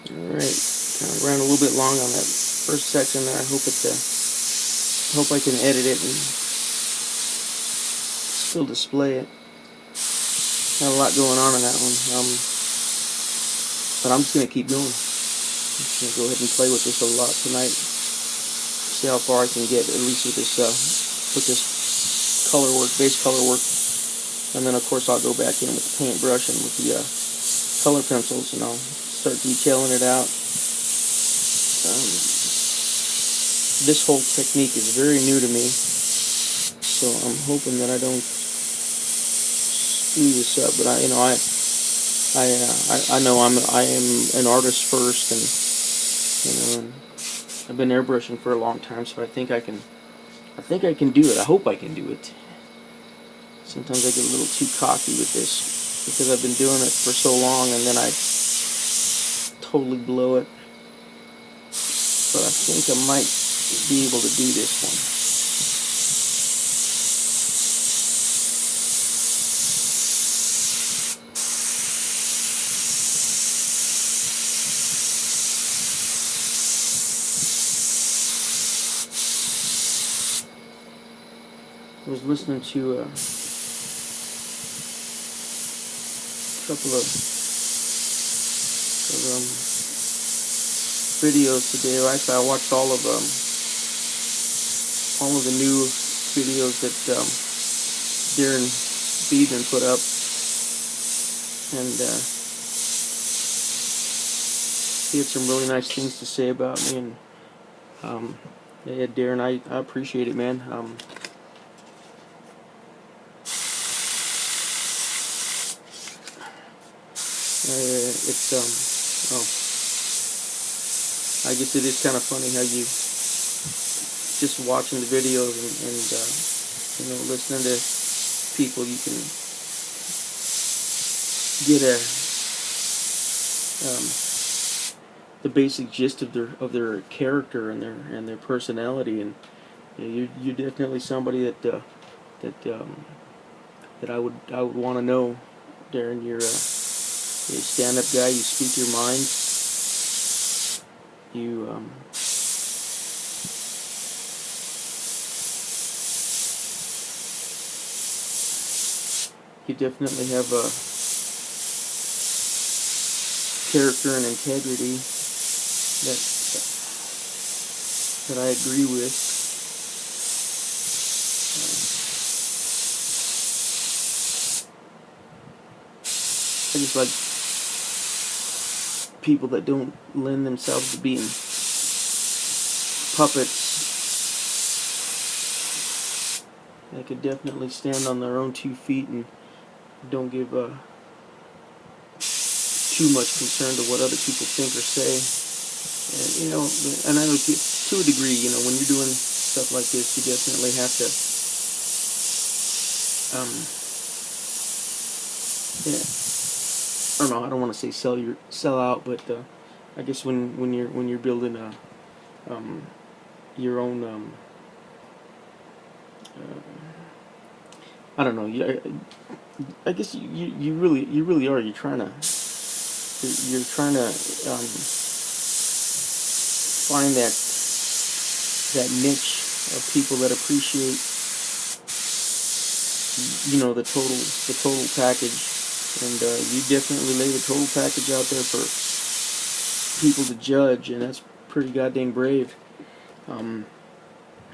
Alright, kind of ran a little bit long on that first section there. I hope I can edit it and still display it. Had a lot going on in that one, but I'm just gonna keep going. I'm just gonna go ahead and play with this a lot tonight. See how far I can get, at least with this color work, base color work, and then of course I'll go back in with the paintbrush and with the color pencils, and I'll start detailing it out. This whole technique is very new to me, so I'm hoping that I don't screw this up. But I know I am an artist first, and I've been airbrushing for a long time, so I think I can do it. I hope I can do it. Sometimes I get a little too cocky with this because I've been doing it for so long, and then I totally blow it. But I think I might be able to do this one. I was listening to a couple of videos today. Actually, I watched all of the new videos that Darren Beedman put up, and he had some really nice things to say about me. And yeah, Darren, I appreciate it, man. I guess it is kind of funny how you just watching the videos and listening to people, you can get the basic gist of their character and their personality, and you're definitely somebody that I would want to know, Darren. You're a stand-up guy. You speak your mind. You definitely have a character and integrity that I agree with. I just like people that don't lend themselves to being puppets. They could definitely stand on their own 2 feet and don't give too much concern to what other people think or say. And and I know to a degree, when you're doing stuff like this, you definitely have to I don't know. I don't want to say sell out, but I guess when you're building your own I don't know. I guess you really are. You're trying to find that niche of people that appreciate the total package, and you definitely lay the total package out there for people to judge, and that's pretty goddamn brave. You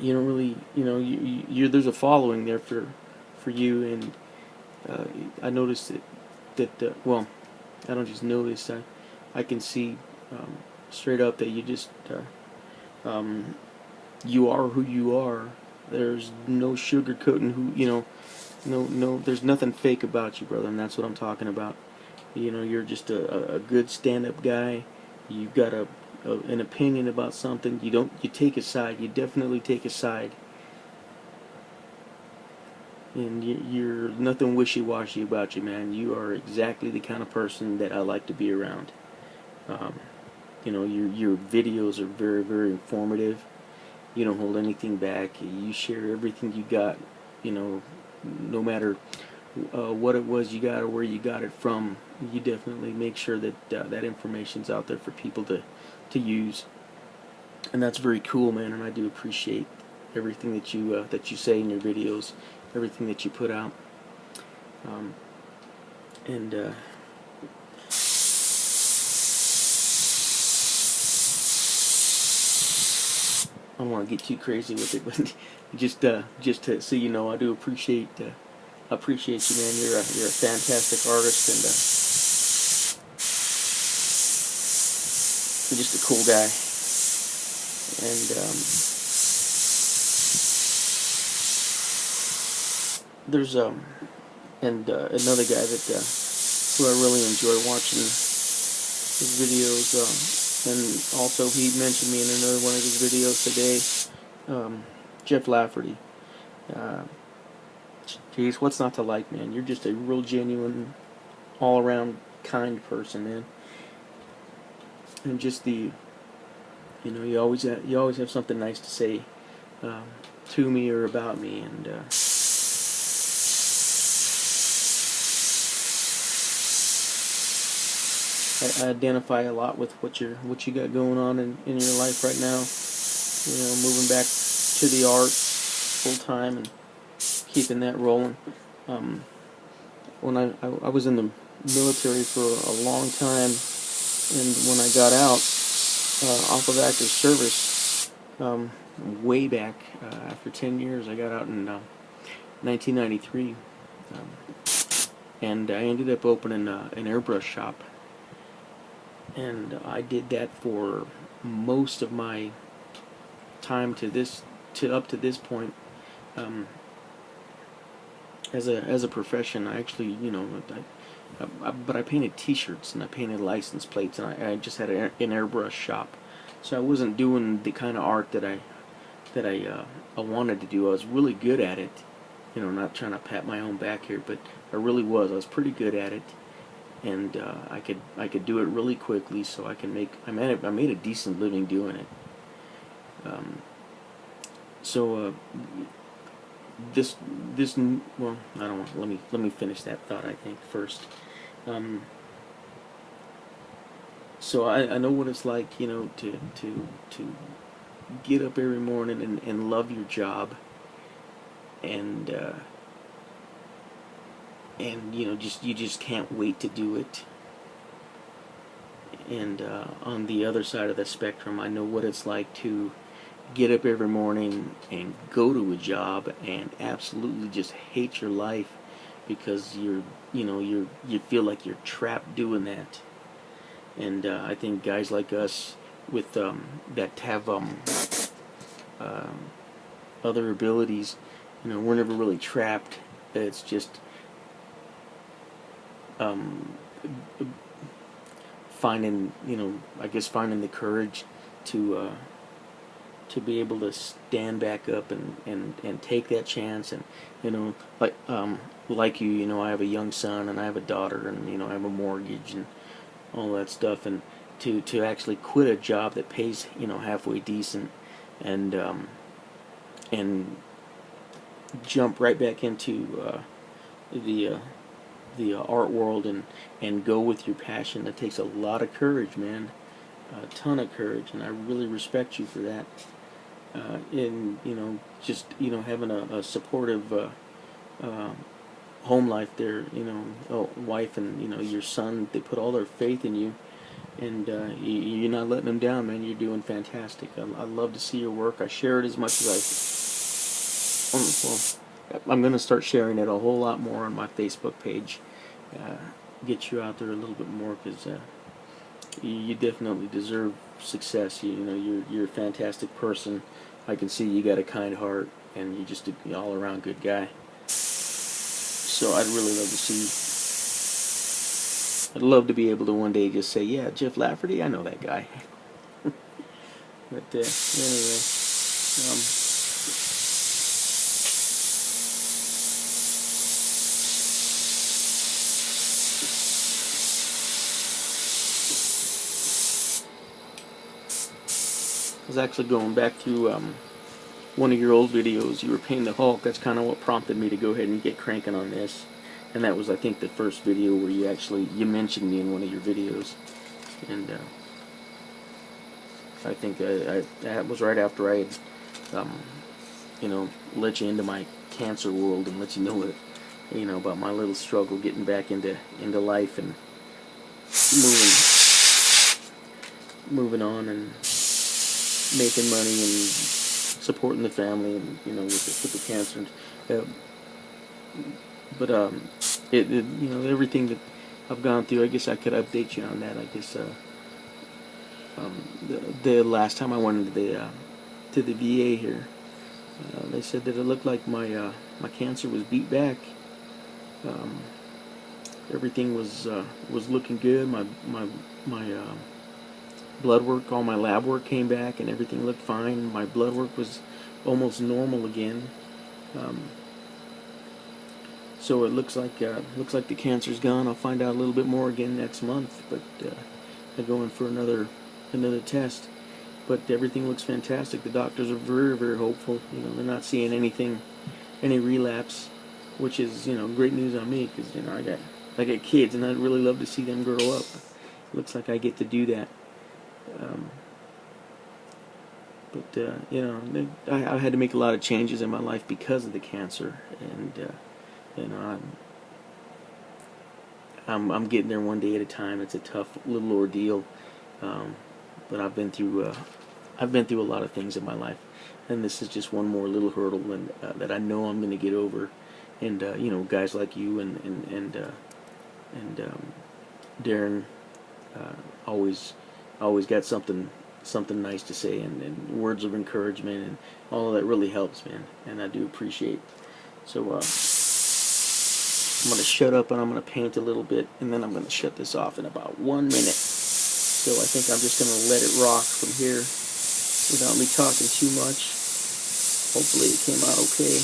don't really, there's a following there for you, and I noticed that well, I don't just notice, I can see straight up that you just you are who you are. There's no sugarcoating no, there's nothing fake about you, brother, and that's what I'm talking about. You're just a good stand-up guy. You've got an opinion about something. You take a side. You definitely take a side. And you're nothing wishy-washy about you, man. You are exactly the kind of person that I like to be around. Your videos are very, very informative. You don't hold anything back. You share everything you got, no matter what it was you got or where you got it from, you definitely make sure that that information's out there for people to use. And that's very cool, man. And I do appreciate everything that you say in your videos, everything that you put out. And I don't want to get too crazy with it, but just to so you know, I do appreciate you, man. You're a fantastic artist, and you're just a cool guy. And there's another guy that who I really enjoy watching his videos, and also he mentioned me in another one of his videos today. Jeff Lafferty. Geez, what's not to like, man? You're just a real genuine, all-around kind person, man. And just you always have something nice to say to me or about me, and I identify a lot with what you got going on in your life right now. You know, moving back to the arts full time and keeping that rolling. When I was in the military for a long time, and when I got out off of active service, way back after 10 years, I got out in 1993, and I ended up opening an airbrush shop. And I did that for most of my time up to this point. As a profession, I actually, but I painted T-shirts and I painted license plates, and I just had an airbrush shop. So I wasn't doing the kind of art that I wanted to do. I was really good at it. You know, not trying to pat my own back here, but I really was. I was pretty good at it. And I could do it really quickly, so I made a decent living doing it. Well, I don't want. Let me finish that thought, I think, first. So I know what it's like, you know, to get up every morning and love your job, and you know, you just can't wait to do it. And on the other side of the spectrum, I know what it's like to get up every morning and go to a job and absolutely just hate your life because you feel like you're trapped doing that. And I think guys like us with that have other abilities, you know, we're never really trapped. It's just finding the courage to be able to stand back up and take that chance. And you know, like you know, I have a young son and I have a daughter, and you know, I have a mortgage and all that stuff, and to actually quit a job that pays, you know, halfway decent, and jump right back into the art world and go with your passion. That takes a lot of courage, man, a ton of courage, and I really respect you for that. And you know, just, you know, having a supportive home life there, you know, wife and, you know, your son, they put all their faith in you, and you're not letting them down, man. You're doing fantastic. I love to see your work. I share it as much as I'm going to start sharing it a whole lot more on my Facebook page. Get you out there a little bit more, because you definitely deserve success. You know, you're a fantastic person. I can see you got a kind heart, and you're just an all-around good guy. So I'd really love to see. I'd love to be able to one day just say, yeah, Jeff Lafferty, I know that guy. But anyway, I was actually going back through one of your old videos. You were painting the Hulk. That's kind of what prompted me to go ahead and get cranking on this. and that was, I think, the first video where you mentioned me in one of your videos, and I think that was right after I had, let you into my cancer world and let you know that, about my little struggle getting back into life and moving on and making money and supporting the family, and with the cancer. But everything that I've gone through, I guess I could update you on that. I guess the last time I went into to the VA here, they said that it looked like my cancer was beat back. Everything was looking good. My blood work, all my lab work came back, and everything looked fine. My blood work was almost normal again. So it looks like the cancer's gone. I'll find out a little bit more again next month, but I'm going for another test. But everything looks fantastic. The doctors are very, very hopeful. They're not seeing any relapse, which is great news on me, because I got kids, and I'd really love to see them grow up. Looks like I get to do that. I had to make a lot of changes in my life because of the cancer, and I'm getting there one day at a time. It's a tough little ordeal, but I've been through a lot of things in my life, and this is just one more little hurdle, and that I know I'm going to get over. And guys like you and Darren always got something nice to say, and words of encouragement, and all of that really helps, man, and I do appreciate. So I'm going to shut up, and I'm going to paint a little bit, and then I'm going to shut this off in about 1 minute. So I think I'm just going to let it rock from here without me talking too much. Hopefully it came out okay.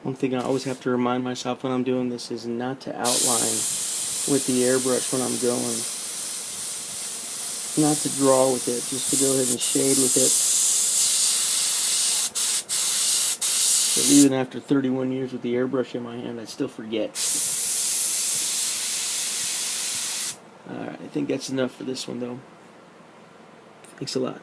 One thing I always have to remind myself when I'm doing this is not to outline with the airbrush when I'm going. Not to draw with it, just to go ahead and shade with it. But even after 31 years with the airbrush in my hand, I still forget. Alright, I think that's enough for this one though. Thanks a lot.